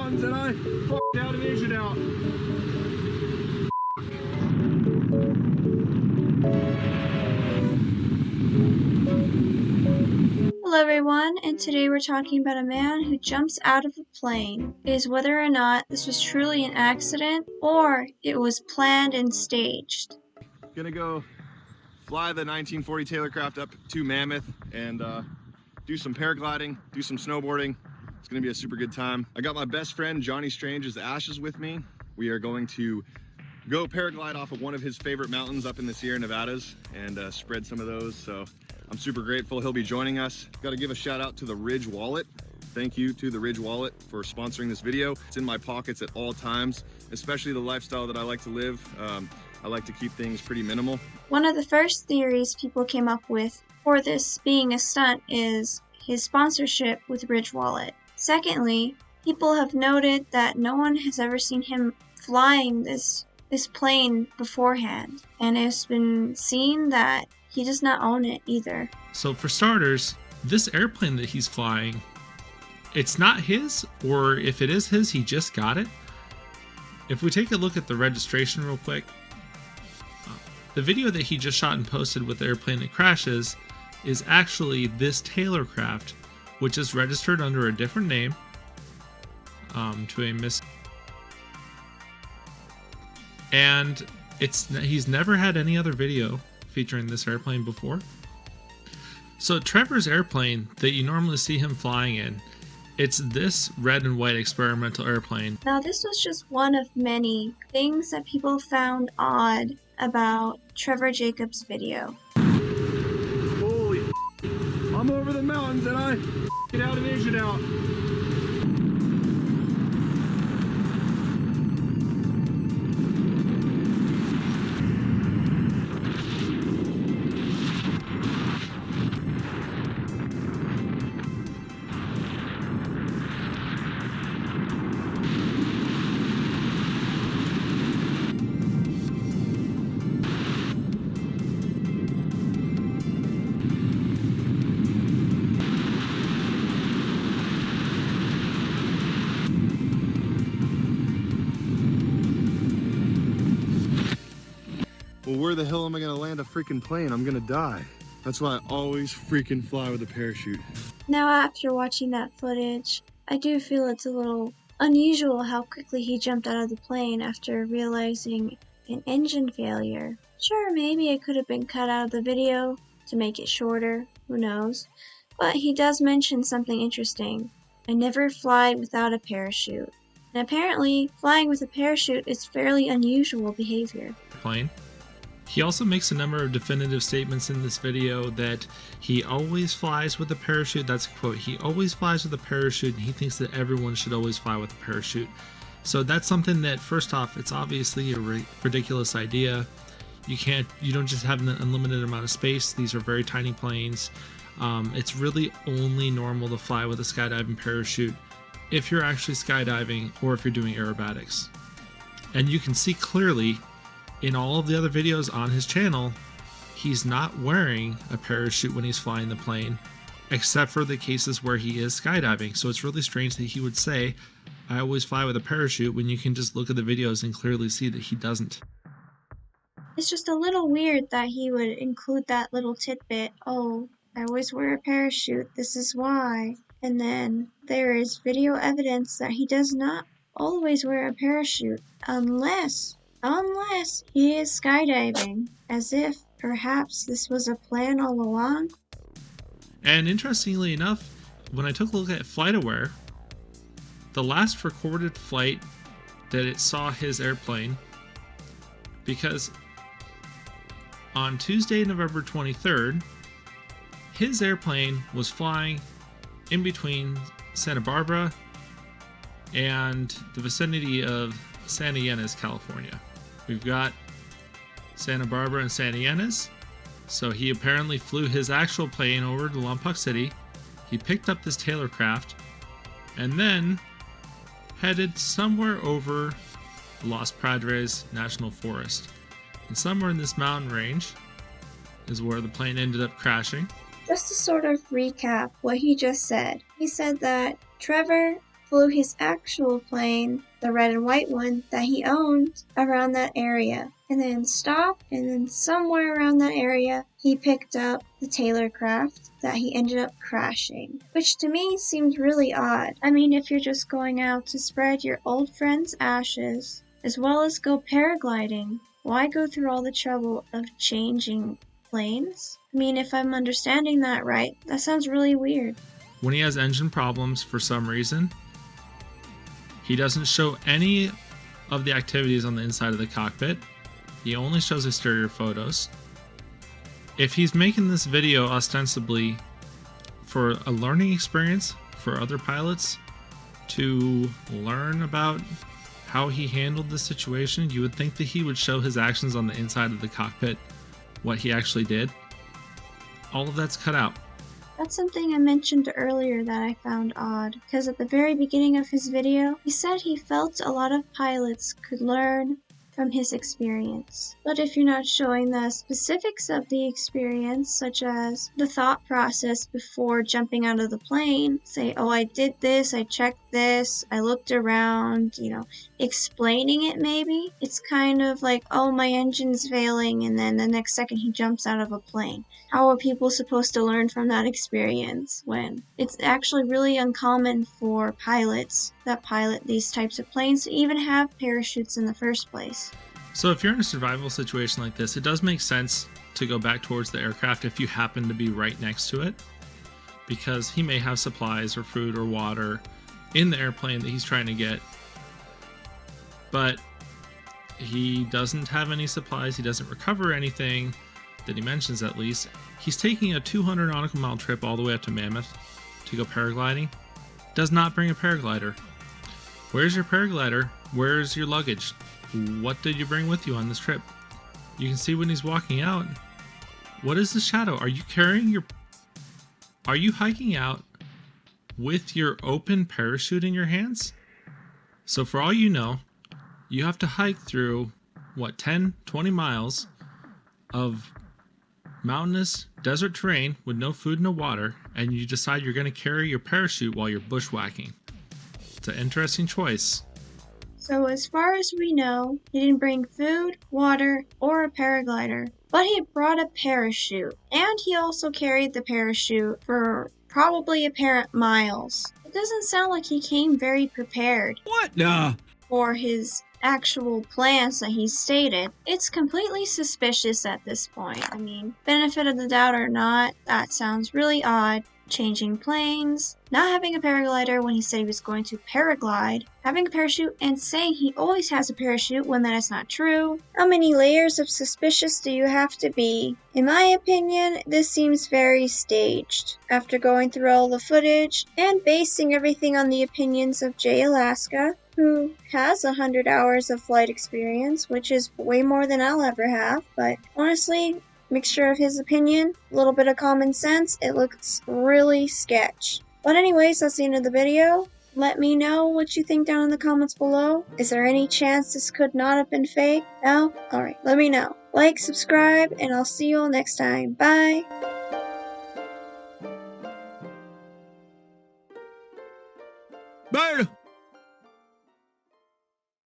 mountains and I f***ed out and Asian out. Hello everyone, and today we're talking about a man who jumps out of a plane. Is whether or not this was truly an accident or it was planned and staged. Gonna go fly the 1940 Taylorcraft up to Mammoth and do some paragliding, do some snowboarding. It's gonna be a super good time. I got my best friend Johnny Strange's Ashes with me. We are going to go paraglide off of one of his favorite mountains up in the Sierra Nevadas and spread some of those. So I'm super grateful he'll be joining us. Got to give a shout out to the Ridge Wallet. Thank you to the Ridge Wallet for sponsoring this video. It's in my pockets at all times, especially the lifestyle that I like to live. I like to keep things pretty minimal. One of the first theories people came up with for this being a stunt is his sponsorship with Ridge Wallet. Secondly, people have noted that no one has ever seen him flying this plane beforehand, and it's been seen that he does not own it either. So for starters, this airplane that he's flying, it's not his, or if it is his, he just got it. If we take a look at the registration real quick, the video that he just shot and posted with the airplane that crashes is actually this Taylorcraft, which is registered under a different name to a Miss. And he's never had any other video featuring this airplane before. So Trevor's airplane that you normally see him flying in, it's this red and white experimental airplane. Now this was just one of many things that people found odd about Trevor Jacobs' video. Holy I'm over the mountains and I f***ed out and Asian out. Well, where the hell am I gonna land a freaking plane? I'm gonna die. That's why I always freaking fly with a parachute. Now after watching that footage, I do feel it's a little unusual how quickly he jumped out of the plane after realizing an engine failure. Sure, maybe it could have been cut out of the video to make it shorter, who knows. But he does mention something interesting. I never fly without a parachute. And apparently, flying with a parachute is fairly unusual behavior. Plane. He also makes a number of definitive statements in this video that he always flies with a parachute. That's a quote. He always flies with a parachute, and he thinks that everyone should always fly with a parachute. So that's something that, first off, it's obviously a ridiculous idea. You don't just have an unlimited amount of space. These are very tiny planes. It's really only normal to fly with a skydiving parachute if you're actually skydiving or if you're doing aerobatics. And you can see clearly in all of the other videos on his channel, he's not wearing a parachute when he's flying the plane, except for the cases where he is skydiving. So it's really strange that he would say, I always fly with a parachute, when you can just look at the videos and clearly see that he doesn't. It's just a little weird that he would include that little tidbit, oh, I always wear a parachute, this is why. And then there is video evidence that he does not always wear a parachute unless he is skydiving, as if perhaps this was a plan all along. And interestingly enough, when I took a look at FlightAware, the last recorded flight that it saw his airplane, because on Tuesday, November 23rd, his airplane was flying in between Santa Barbara and the vicinity of Santa Ynez, California. We've got Santa Barbara and Santa Ynez. So he apparently flew his actual plane over to Lompoc City. He picked up this Taylorcraft and then headed somewhere over Los Padres National Forest. And somewhere in this mountain range is where the plane ended up crashing. Just to sort of recap what he just said. He said that Trevor flew his actual plane, the red and white one that he owned, around that area, and then stopped, and then somewhere around that area he picked up the Taylor craft that he ended up crashing, which to me seemed really odd. I mean, if you're just going out to spread your old friend's ashes, as well as go paragliding, why go through all the trouble of changing planes? I mean, if I'm understanding that right, that sounds really weird. When he has engine problems for some reason, he doesn't show any of the activities on the inside of the cockpit. He only shows exterior photos. If he's making this video ostensibly for a learning experience for other pilots to learn about how he handled the situation, you would think that he would show his actions on the inside of the cockpit, what he actually did. All of that's cut out. That's something I mentioned earlier that I found odd, because at the very beginning of his video, he said he felt a lot of pilots could learn from his experience. But if you're not showing the specifics of the experience, such as the thought process before jumping out of the plane, say, oh, I did this, I checked this, I looked around, explaining it maybe, it's kind of like, oh, my engine's failing, and then the next second he jumps out of a plane. How are people supposed to learn from that experience when it's actually really uncommon for pilots that pilot these types of planes to even have parachutes in the first place? So if you're in a survival situation like this, it does make sense to go back towards the aircraft if you happen to be right next to it, because he may have supplies or food or water in the airplane that he's trying to get, but he doesn't have any supplies, he doesn't recover anything that he mentions at least. He's taking a 200 nautical mile trip all the way up to Mammoth to go paragliding. Does not bring a paraglider. Where's your paraglider? Where's your luggage? What did you bring with you on this trip? You can see when he's walking out. What is the shadow? Are you hiking out with your open parachute in your hands? So for all you know, you have to hike through 10, 20 miles of mountainous desert terrain with no food, no water, and you decide you're going to carry your parachute while you're bushwhacking. It's an interesting choice. So as far as we know, he didn't bring food, water, or a paraglider, but he brought a parachute, and he also carried the parachute for probably apparent miles. It doesn't sound like he came very prepared. What? Nah. For his actual plans that he stated. It's completely suspicious at this point. I mean, benefit of the doubt or not, that sounds really odd. Changing planes, not having a paraglider when he said he was going to paraglide, having a parachute and saying he always has a parachute when that is not true. How many layers of suspicious do you have to be? In my opinion, this seems very staged. After going through all the footage and basing everything on the opinions of Jay Alaska, who has 100 hours of flight experience, which is way more than I'll ever have, but honestly, mixture of his opinion, a little bit of common sense, it looks really sketch. But anyways, that's the end of the video. Let me know what you think down in the comments below. Is there any chance this could not have been fake? No? Alright, let me know. Like, subscribe, and I'll see you all next time. Bye!